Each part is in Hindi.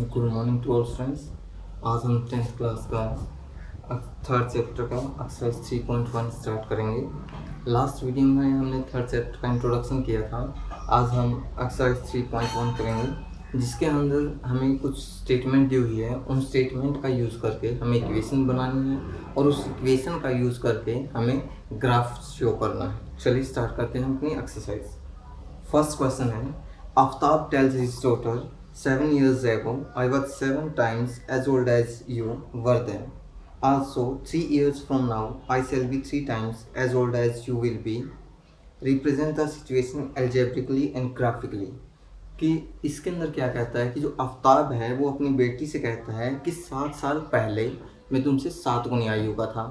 Good morning to all students. आज हम 10th क्लास का थर्ड चैप्टर का एक्सरसाइज 3.1 स्टार्ट करेंगे। लास्ट वीडियो में हमने थर्ड चैप्टर का इंट्रोडक्शन किया था। आज हम एक्सरसाइज 3.1 करेंगे, जिसके अंदर हमें कुछ स्टेटमेंट दी हुई है। उन स्टेटमेंट का यूज़ करके हमें इक्वेशन बनानी है और उस इक्वेशन का यूज़ करके हमें ग्राफ शो करना है। चलिए स्टार्ट करते हैं अपनी एक्सरसाइज। फर्स्ट क्वेश्चन है, Aftab tales his daughter 7 years ago, I was 7 times as old as you were then. Also, 3 years from now, I shall be 3 times as old as you will be. Represent the situation algebraically and graphically. कि इसके अंदर क्या कहता है कि जो आफ्ताब है वो अपनी बेटी से कहता है कि 7 साल पहले मैं तुमसे 7 गुनी आयु का था,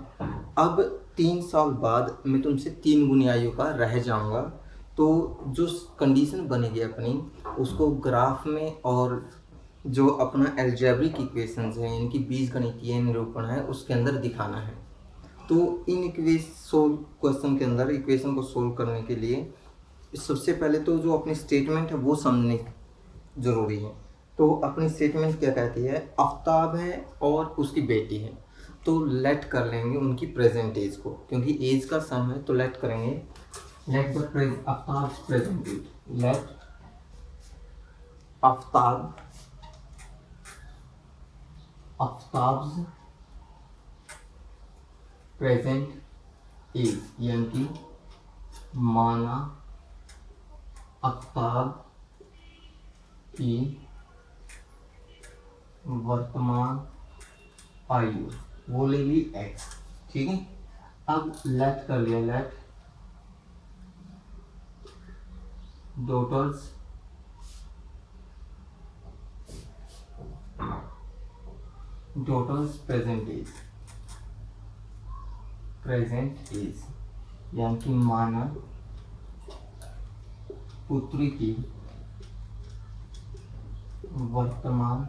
अब 3 साल बाद मैं तुमसे 3 गुनी आयु का रह जाऊंगा। तो जो कंडीशन बनेगी अपनी, उसको ग्राफ में और जो अपना एल्जेब्रिक इक्वेशंस है, इनकी बीजगणितीय निरूपण है, उसके अंदर दिखाना है। तो इन क्वेश्चन के अंदर इक्वेशन को सोल्व करने के लिए सबसे पहले तो जो अपनी स्टेटमेंट है वो समझने ज़रूरी है। तो अपनी स्टेटमेंट क्या कहती है, आफ्ताब है और उसकी बेटी है। तो लेट कर लेंगे उनकी प्रेजेंट एज को, क्योंकि एज का सम है तो लेट करेंगे let the Aftab's present age. Let Aftab's present age, यानी कि माना आफ्ताब की वर्तमान आयु वो ले ली x। ठीक है, अब लेट कर लिया, लेट daughter's present age, यानी कि माना पुत्री की वर्तमान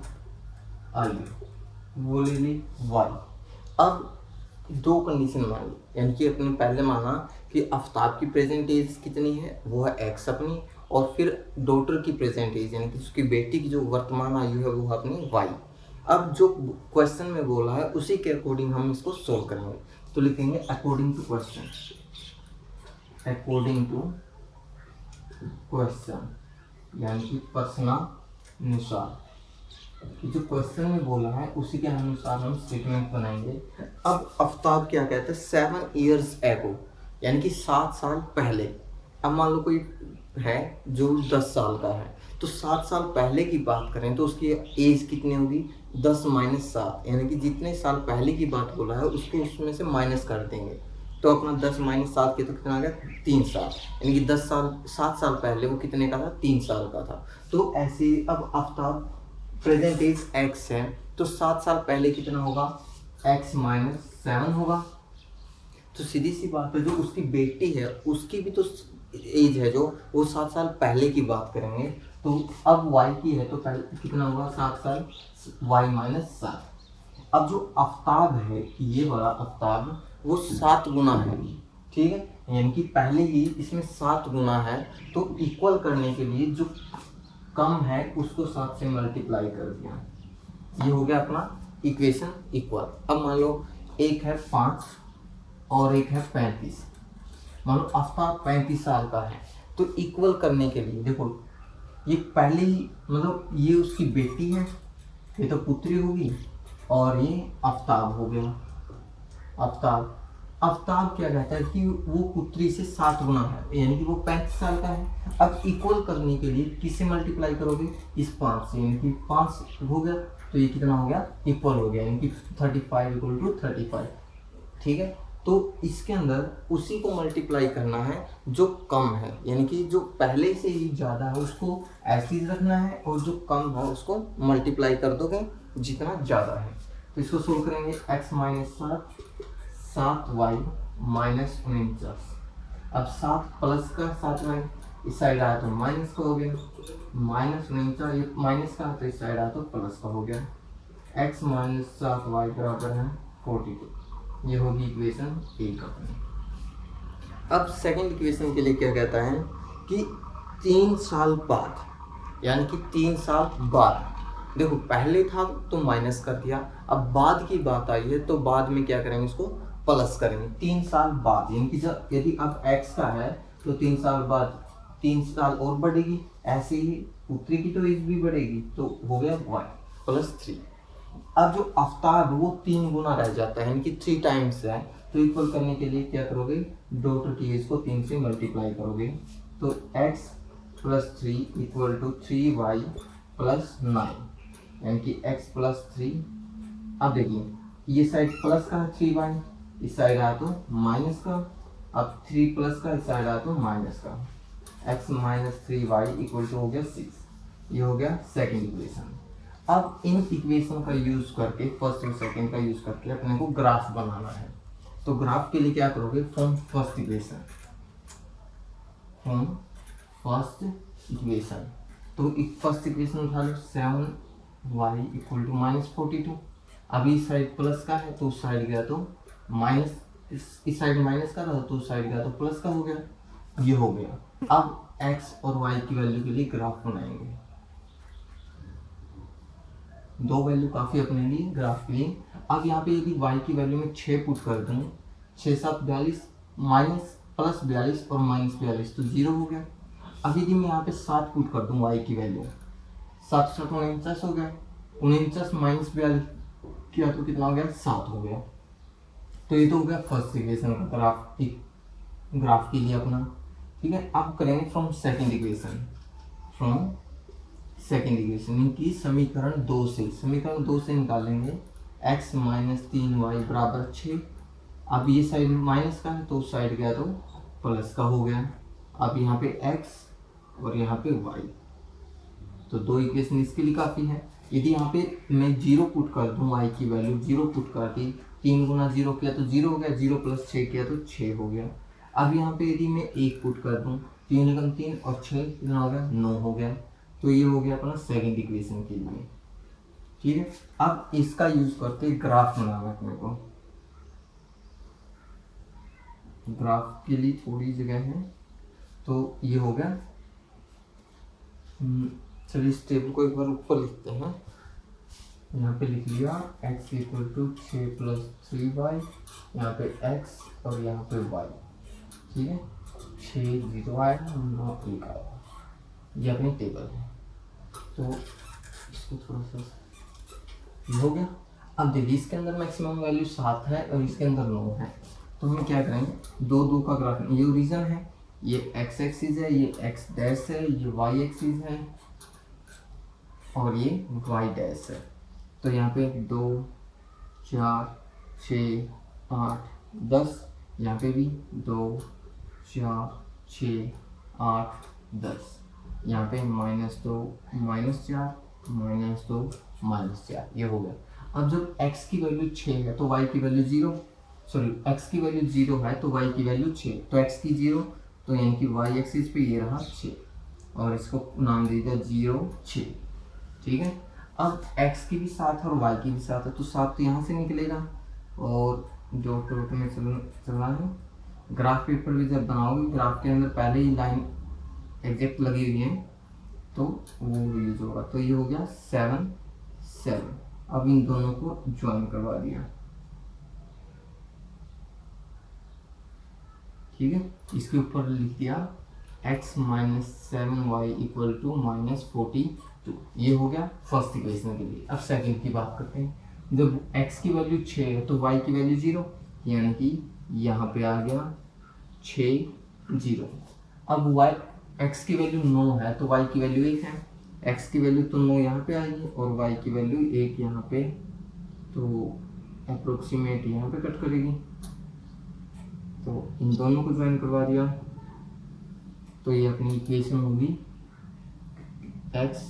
आयु वो ले ली y। अब दो कंडीशन मान ली, यानी कि अपने पहले माना कि आफ्ताब की प्रेजेंट एज कितनी है, वो है x अपनी, और फिर डॉटर की प्रेजेंट एज यानी कि उसकी बेटी की जो वर्तमान आयु है वो है अपनी y। अब जो क्वेश्चन में बोला है उसी के अकॉर्डिंग हम इसको सोल्व करेंगे। तो लिखेंगे according to question, according to question यानी कि प्रश्नानुसार। जो क्वेश्चन में बोला है उसी के अनुसार हम स्टेटमेंट बनाएंगे। अब आफ्ताब क्या कहता है, 7 years ago, यानी कि 7 साल पहले। अब मान लो कोई है जो 10 साल का है, तो 7 साल पहले की बात करें तो उसकी एज कितनी होगी, 10 - 7, यानी कि जितने साल पहले की बात बोला है उसको उसमें से माइनस कर देंगे। तो अपना 10 - 7 के तो कितना आ गया, 3 साल, यानी कि 7 साल पहले वो कितने का था, 3 साल का था। तो ऐसे अब आफ्ताब प्रेजेंट एज x है, तो 7 साल पहले कितना होगा, x - 7 होगा। तो सीधी सी बात है, जो उसकी बेटी है उसकी भी तो एज है जो वो 7 साल पहले की बात करेंगे। तो अब y की है तो पहले कितना होगा, 7 साल y - 7। अब जो आफ्ताब है, ये वाला आफ्ताब वो 7 गुना है, ठीक है, यानी कि पहले ही इसमें 7 गुना है। तो इक्वल करने के लिए जो कम है उसको 7 से मल्टीप्लाई कर दिया, ये हो गया अपना इक्वेशन इक्वल। अब मान लो एक है 5 और एक है 35, मान लो आफ्ताब 35 साल का है, तो इक्वल करने के लिए देखो ये पहले ही मतलब ये उसकी बेटी है, ये तो पुत्री होगी, और ये आफ्ताब हो गया। आफ्ताब क्या कहता है कि वो पुत्री से 7 गुना है, यानी कि वो 35 साल का है। अब इक्वल करने के लिए किससे मल्टीप्लाई करोगे, इस 5 से, यानी कि 5 हो गया तो ये कितना हो गया, इक्वल हो गया, यानी कि 35 = 35। ठीक है, तो इसके अंदर उसी को मल्टीप्लाई करना है जो कम है, यानी कि जो पहले से ही ज़्यादा है उसको ऐसे ही रखना है, और जो कम है उसको मल्टीप्लाई कर दोगे जितना ज़्यादा है। तो इसको सोल्व करेंगे, x - 7y - 49। अब 7 प्लस का 7y इस साइड आया तो माइनस का हो गया, -49 ये माइनस का तो इस साइड आया तो प्लस का हो गया। x - 7y बराबर है 42। ये होगी इक्वेशन 1 अपनी। अब सेकंड इक्वेशन के लिए क्या कहता है कि 3 साल बाद, यानी कि 3 साल बाद देखो पहले था तो माइनस कर दिया, अब बाद की बात आई है तो बाद में क्या करेंगे, इसको प्लस करेंगे 3 साल बाद। यानी कि जब यदि अब x का है तो 3 साल बाद 3 साल और बढ़ेगी, ऐसे ही पुत्री की तो एज भी बढ़ेगी, तो हो गया y प्लस 3। अब जो अवतार वो 3 गुना रह जाता है, यानी कि 3 टाइम्स है, तो इक्वल करने के लिए क्या करोगे, डॉटर की एज को 3 से मल्टीप्लाई करोगे, तो x plus 3 equal to 3y plus 9, यानी कि x प्लस 3। अब देखिए ये साइड प्लस का है 3y, इस साइड आया तो माइनस का, अब 3 प्लस का इस साइड आया तो माइनस का, x minus 3y equal to हो गया 6। ये हो गया सेकेंड इक्वेशन। अब इन इक्वेशन का यूज करके, फर्स्ट और सेकेंड का यूज करके अपने को ग्राफ बनाना है। तो ग्राफ के लिए क्या करोगे, from first equation, from first equation, तो फर्स्ट इक्वेशन उठा लो 7y इक्वल टू माइनस 42। अभी इस साइड प्लस का है तो उस साइड गया तो माइनस, इस साइड माइनस का था तो उस साइड गया तो प्लस का हो गया, ये हो गया। अब x और y की वैल्यू के लिए ग्राफ बनाएंगे, दो वैल्यू काफ़ी अपने लिए ग्राफ के लिए। अब यहाँ पे यदि y की वैल्यू में 6 पुट कर दूँ, 6 7 42, माइनस प्लस 42 और माइनस 42 तो 0 हो गया। अब यदि मैं यहाँ पे 7 पुट कर दूँ y की वैल्यू, 7 7 49 हो गया, 49 माइनस 42 किया तो कितना हो गया, 7 हो गया। तो ये तो हो गया फर्स्ट इक्वेशन का ग्राफ के लिए अपना, ठीक है। अब करेंगे from second equation, from second equation इनकी समीकरण 2 से, समीकरण 2 से निकालेंगे x माइनस 3y बराबर 6। अब ये साइड माइनस का है तो उस साइड गया तो प्लस का हो गया। अब यहाँ पे x और यहाँ पे y, तो दो इक्वेशन इसके लिए काफ़ी है। यदि यहाँ पे मैं 0 पुट कर दूँ, y की वैल्यू 0 पुट कर दी, 3 गुना 0 किया तो 0 हो गया, 0 प्लस 6 किया तो 6 हो गया। अब यहाँ पे यदि मैं 1 पुट कर दूँ, 3 एकम 3 और 6 कितना हो गया, 9 हो गया। तो ये हो गया अपना सेकेंड इक्वेशन के लिए, ठीक है। अब इसका यूज करके ग्राफ बनाना अपने को, ग्राफ के लिए थोड़ी जगह है, तो ये हो गया। चलिए इस टेबल को एक बार ऊपर लिखते हैं, यहाँ पे लिख लिया x equal to 6 plus 3y, यहाँ पे x और यहाँ पे y, ठीक है। 6 0 आएगा, 9 1 आएगा, ये अपनी टेबल है। तो इसको थोड़ा सा ये हो गया। अब देखिए इसके अंदर मैक्सिमम वैल्यू 7 है और इसके अंदर 9 है, तो हम क्या करेंगे, 2 2 का ग्राफ, ये ओरिजिन है, ये x एक्सिस है, ये x डैश है, ये y एक्सिस है और ये y डैश है। तो यहाँ पे 2 4 6 8 10, यहाँ पे भी 2 4 6 8 10, यहाँ पे -2 -4 -2 -4, ये हो गया। अब जब x की वैल्यू 6 है तो y की वैल्यू 0, सॉरी x की वैल्यू 0 है तो y की वैल्यू 6, तो x की 0, तो यानी कि y एक्सिस पे ये रहा 6 और इसको नाम दे दिया 0 6, ठीक है। अब x की भी 7 है और y की भी 7 है, तो 7 तो यहाँ से निकलेगा और जो टोटल में चलना है। ग्राफ पेपर भी जब बनाओगे, ग्राफ के अंदर पहले ही लाइन एग्जैक्ट लगी हुई है तो वो यूज होगा। तो ये हो गया 7 7। अब इन दोनों को ज्वाइन करवा दिया, ठीक है। इसके ऊपर लिख दिया x minus 7y equal to -42, ये हो गया फर्स्ट इक्वेशन के लिए। अब सेकंड की बात करते हैं। जब x की वैल्यू 6 है तो y की वैल्यू 0, यानी कि यहाँ पे आ गया 6 0। अब y x की वैल्यू 9 है तो y की वैल्यू 1 है, x की वैल्यू तो 9 यहाँ पे आएगी और y की वैल्यू 1 यहाँ पे, तो अप्रोक्सीमेट यहाँ पे कट करेगी, तो इन दोनों को ज्वाइन करवा दिया। तो ये अपनी इक्वेशन होगी x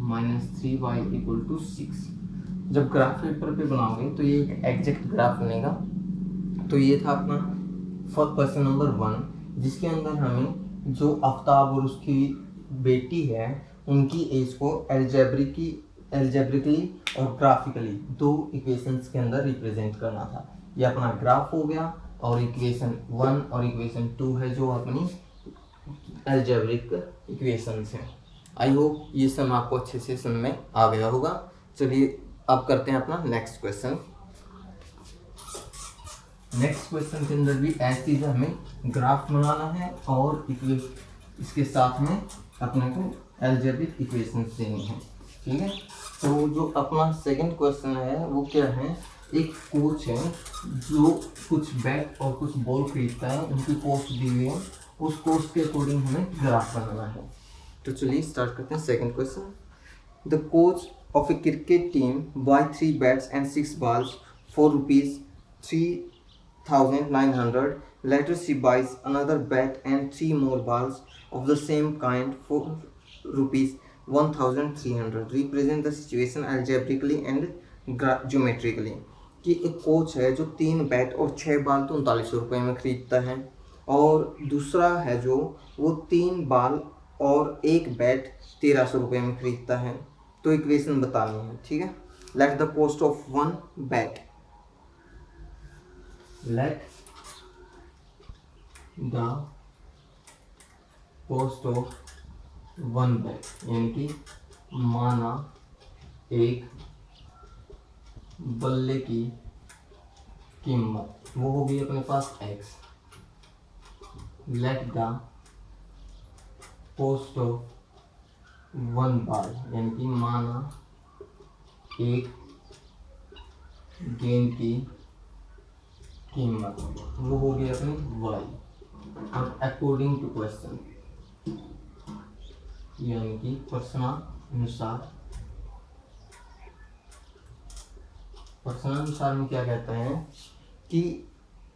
minus 3y equal to 6। जब ग्राफ पेपर पे बनाओगे तो ये एक एग्जैक्ट ग्राफ बनेगा। तो ये था अपना फर्स्ट क्वेश्चन नंबर 1, जिसके अंदर हमें जो आफ्ताब और उसकी बेटी है उनकी एज को एल्जेब्रिकली और ग्राफिकली दो इक्वेशंस के अंदर रिप्रेजेंट करना था। ये अपना ग्राफ हो गया और इक्वेशन 1 और इक्वेशन 2 है जो अपनी एल्जेब्रिक इक्वेशंस हैं। आई होप ये सम आपको अच्छे से समझ में आ गया होगा। चलिए अब करते हैं अपना नेक्स्ट क्वेश्चन। नेक्स्ट क्वेश्चन के अंदर भी ऐसी हमें ग्राफ बनाना है और इसके साथ में अपने को अलजेब्रिक इक्वेशंस देनी है। ठीक है, तो जो अपना सेकंड क्वेश्चन है वो क्या है, एक कोच है जो कुछ बैट और कुछ बॉल खरीदता है, उनकी कॉस्ट दी हुई है, उस कॉस्ट के अकॉर्डिंग हमें ग्राफ बनाना है। तो चलिए स्टार्ट करते हैं second question. The coach of a cricket team by 3 bats and 6 balls for ₹3,900. Later she buys another bat and 3 more balls of the same kind for ₹1,300. Represent the situation algebraically and geometrically. कि एक कोच है जो 3 बैट और 6 बाल तो 3900 रुपये में खरीदता है, और दूसरा है जो वो 3 बाल और 1 बैट 1300 रुपये में खरीदता है। तो इक्वेशन बतानी है। ठीक है, let the cost of 1 bat, let the cost of 1 bat, यानी कि माना एक बल्ले की कीमत वो होगी अपने पास x। Let the cost of 1 ball, यानी कि माना एक गेंद की कीमत वो होगी अपनी y। अब अकॉर्डिंग टू क्वेश्चन, यानी कि प्रश्नानुसार में क्या कहता है कि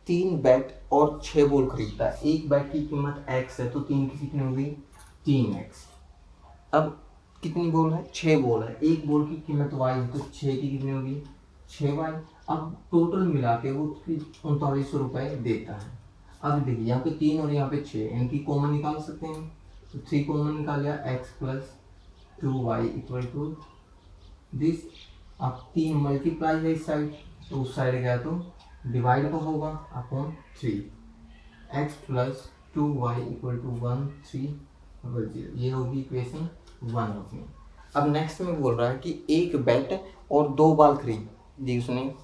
3 बैट और 6 बॉल खरीदता है, एक बैट की कीमत x है तो 3 की कितनी होगी 3x। अब कितनी बॉल है, 6 बॉल है, एक बॉल की कीमत y है तो 6 की कितनी होगी 6y। अब टोटल मिला के वो 3900 रुपये देता है। अब देखिए यहाँ पे 3 और यहाँ पे 6, इनकी कॉमन निकाल सकते हैं, तो 3 कॉमन निकाल लिया, x + 2y = दिस। अब 3 मल्टीप्लाई है इस साइड, तो उस साइड गया तो डिवाइड का होगा अपॉन 3, x + 2y = 1 3 0। ये होगी इक्वेशन 1 अपनी। अब नेक्स्ट में बोल रहा है कि एक बैट और 2 बाल खरीद दी उसने,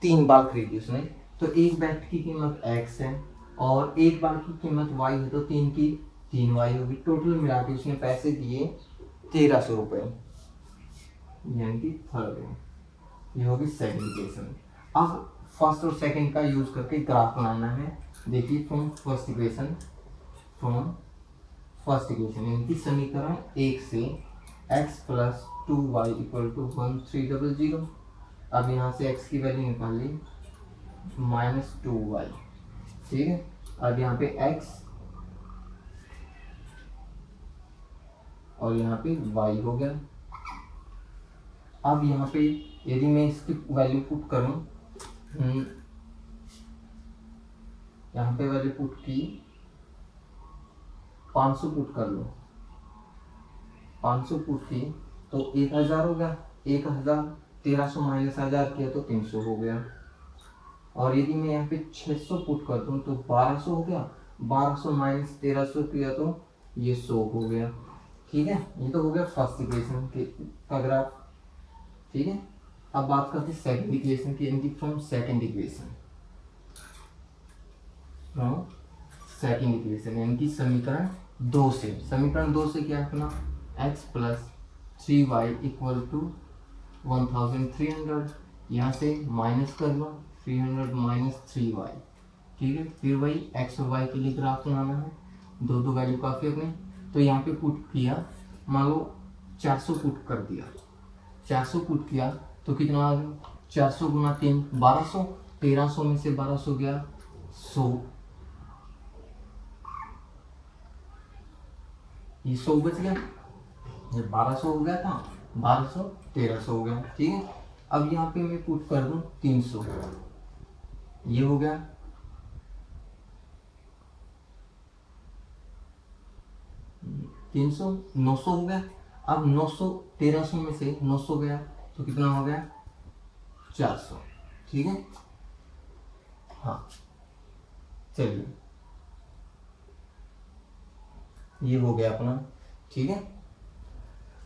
3 बाल खरीदी उसने, तो एक बैट की कीमत x है और एक बाल की कीमत y है, तो 3 की 3y होगी। टोटल मिला के उसने पैसे दिए 1300 रुपये, यानी कि थर्ड है। ये होगी सेकंड इक्वेशन। अब फर्स्ट और सेकंड का यूज करके ग्राफ बनाना है। देखिए फ्रॉम फर्स्ट इक्वेशन यानी कि समीकरण 1 से x + 2y = 1 3 0 0। अब यहाँ से x की वैल्यू निकाल ली -2y। ठीक है, अब यहाँ पे x और यहाँ पे y हो गया। अब यहाँ पे यदि मैं इसकी वैल्यू पुट करूँ, यहाँ पे वैल्यू पुट की 500 पुट कर लो, 500 पुट की तो 1000 हो गया, 1000 1300 माइनस 1000 किया तो 300 हो गया। और यदि मैं यहाँ पे 600 पुट कर दूँ तो 1200 हो गया, 1200 माइनस 1300 किया तो ये 100 हो गया। ठीक है, ये तो हो गया फर्स्ट इक्वेशन का ग्राफ। ठीक है, अब बात करते हैं सेकंड इक्वेशन की, यानी फ्रॉम सेकंड इक्वेशन यानी कि समीकरण 2 से। समीकरण 2 से क्या है अपना, x + 3y = 1300। यहाँ से माइनस कर लो, 300 - 3y। ठीक है, फिर वही x और y के लिए ग्राफ बनाना है, दो वैल्यू काफ़ी अपने। तो यहाँ पे पुट किया, मान लो 400 पुट कर दिया, 400 पुट किया तो कितना आ गया, 400 × 3 1200, 1300 में से 1200 गया 100, ये 100 बच गया, ये 1200 हो गया था, 1200 1300 हो गया। ठीक है, अब यहाँ पे मैं पुट कर दूं 300, ये हो गया 300, 900 हो गया। अब 900 1300 में से 900 गया तो कितना हो गया 400। ठीक है, हाँ चलिए ये हो गया अपना। ठीक है,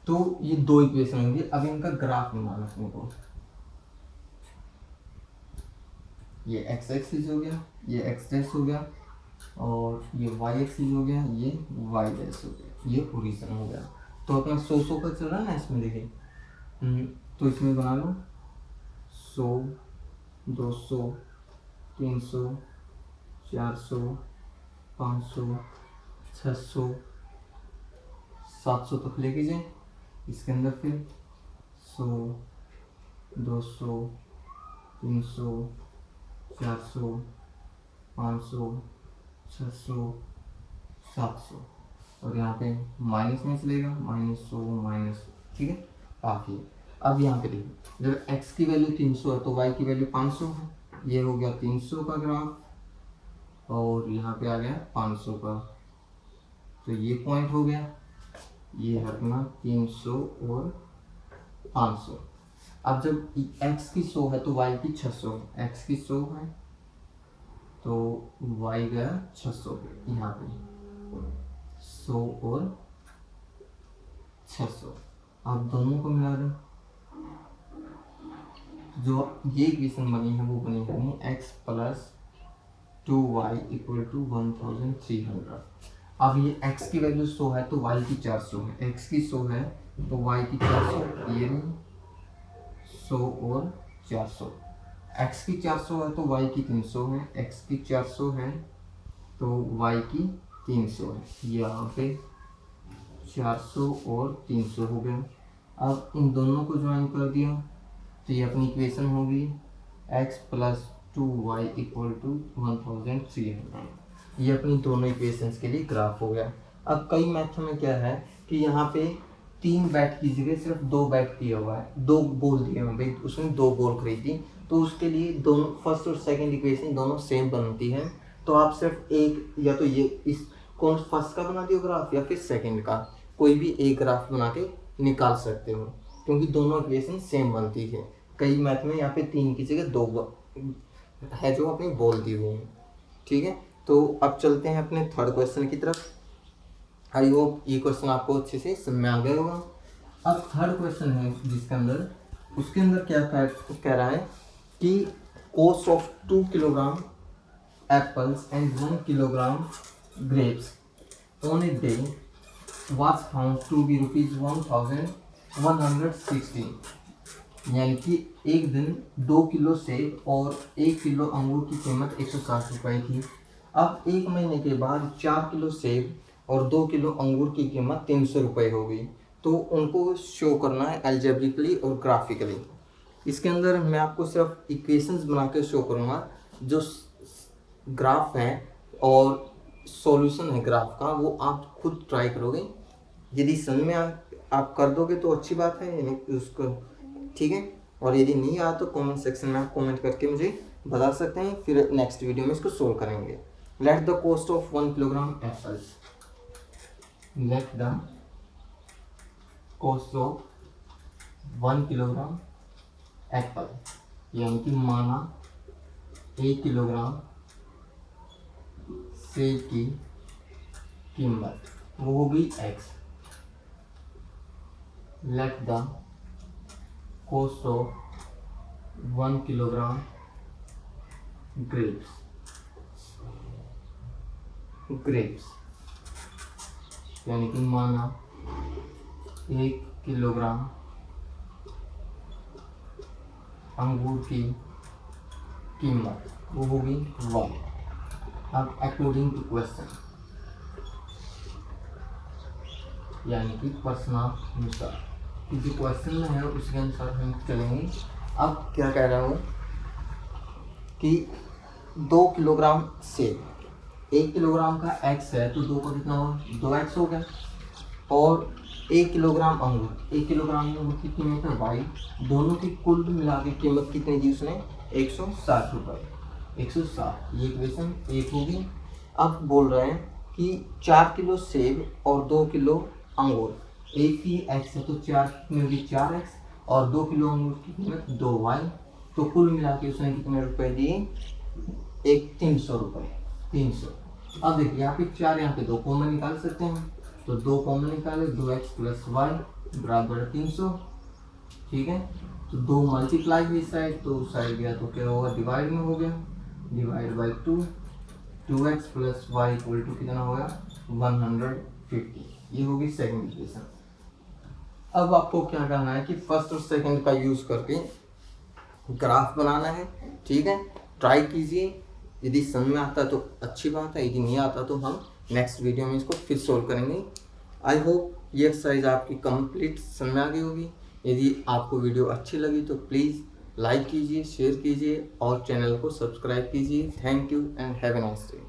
तो ये दो इक्वेशन होंगी। अब इनका ग्राफ बनाना अपने को। ये एक्स एक्सिस हो गया, ये एक्स डैश हो गया, और ये वाई एक्सिस हो गया, ये वाई डैश हो गया, ये ओरिजिन हो गया। तो अपना 100 का चल रहा है ना इसमें, देखिए तो इसमें बना लो 100, 200, 300, 400, 500, 600, 700 तक लेके जाए। इसके अंदर फिर 100, 200, 300, 400, 500, 600, 700, और यहाँ पे माइनस में चलेगा, -100 माइनस, ठीक है काफ़ी। अब यहाँ पे देखिए, जब x की वैल्यू 300 है तो y की वैल्यू 500 है। ये हो गया 300 का ग्राफ, और यहाँ पे आ गया 500 का, तो ये पॉइंट हो गया। ये है अपना 300 और 500। अब जब x की 100 है तो y की 600, x की 100 है तो y गया 600, यहाँ पे 100 और 600। आप दोनों को मिला दें, जो ये इक्वेशन बनी है वो बनी है x plus 2y equal to 1300। अब ये x की वैल्यू 100 है तो y की 400 है, x की 100 है तो y की 400, ये 100 और 400। x की 400 है तो y की 300 है, x की 400 है तो y की 300 है। यहाँ पे 400 और 300 हो गया। अब इन दोनों को ज्वाइन कर दिया तो ये अपनी इक्वेशन होगी x plus 2y equal to 1300। ये अपनी दोनों इक्वेशंस के लिए ग्राफ हो गया। अब कई मैथ्स में क्या है कि यहाँ पे 3 बैट की जगह सिर्फ 2 बैट दिया हुआ है, 2 बॉल दिए हुए भाई, उसने 2 बॉल खरीदी, तो उसके लिए दोनों फर्स्ट और सेकंड इक्वेशन दोनों सेम बनती है। तो आप सिर्फ एक, या तो ये इस कौन फर्स्ट का बना दियो ग्राफ या फिर सेकंड का, कोई भी एक ग्राफ बना के निकाल सकते हो, क्योंकि दोनों इक्वेशन सेम बनती है। कई मैथ में यहाँ पे 3 की जगह 2 है जो अपनी बोल दी हुई है, ठीक है। तो अब चलते हैं अपने थर्ड क्वेश्चन की तरफ। आई होप ये क्वेश्चन आपको अच्छे से समझ में आ गया होगा। अब थर्ड क्वेश्चन है जिसके अंदर, उसके अंदर क्या कह रहा है कि cost of 2 kilogram apples and 1 kilogram grapes on a day was found to be ₹1160। यानी कि एक दिन 2 किलो सेब और 1 किलो अंगूर की कीमत 160 रुपये थी। अब एक महीने के बाद 4 किलो सेब और 2 किलो अंगूर की कीमत 300 रुपये हो गई। तो उनको शो करना है अलजेब्रिकली और ग्राफिकली। इसके अंदर मैं आपको सिर्फ इक्वेशंस बना के शो करूँगा, जो ग्राफ है और सॉल्यूशन है ग्राफ का वो आप खुद ट्राई करोगे। यदि समझ में आप कर दोगे तो अच्छी बात है, यानी उसको, ठीक है। और यदि नहीं आया तो कमेंट सेक्शन में आप कमेंट करके मुझे बता सकते हैं, फिर नेक्स्ट वीडियो में इसको सोल्व करेंगे। Let the cost of 1 kilogram apples, let the cost of 1 kilogram Apple, यानी कि माना 1 किलोग्राम सेब की कीमत वो होगी x। Let the cost of 1 kilogram grapes, यानी कि माना 1 किलोग्राम अंगूर की कीमत वो होगी 1। अब अकॉर्डिंग टू क्वेश्चन, यानी कि प्रश्नानुसार, जो क्वेश्चन में है उसके अनुसार हम चलेंगे। अब क्या कह रहा हूँ कि 2 किलोग्राम सेब, 1 किलोग्राम का x है तो 2 का कितना हुआ, 2x हो गया। और 1 किलोग्राम अंगूर, 1 किलोग्राम अंगूर की कीमत है y, दोनों की कुल मिला के कीमत कितनी दी उसने, 160 रुपये, 160। ये इक्वेशन 1 होगी। अब बोल रहे हैं कि 4 किलो सेब और 2 किलो अंगूर, एक की x है तो 4 कितनी होगी, 4x, और 2 किलो अंगूर की कीमत 2y, तो कुल मिला के उसने कितने रुपए दिए, 300 रुपये, 300। अब देखिए यहाँ पे 4, यहाँ पे 2 कॉमन निकाल सकते हैं, तो 2 कॉमन निकाले, 2x प्लस y बराबर 300। ठीक है, तो 2 मल्टीप्लाई हुई साइड, तो उस साइड गया तो क्या होगा, डिवाइड में हो गया, divide by 2, 2x plus y equal to कितना हो गया 150। ये होगी सेकंड इक्वेशन। अब आपको क्या करना है कि फर्स्ट और सेकंड का यूज़ करके ग्राफ बनाना है। ठीक है, ट्राई कीजिए, यदि समझ में आता है तो अच्छी बात है, यदि नहीं आता तो हम नेक्स्ट वीडियो में इसको फिर सोल्व करेंगे। आई होप ये एक्सरसाइज आपकी कंप्लीट समझ में आ गई होगी। यदि आपको वीडियो अच्छी लगी तो प्लीज़ लाइक कीजिए, शेयर कीजिए और चैनल को सब्सक्राइब कीजिए। Thank you and have a nice day.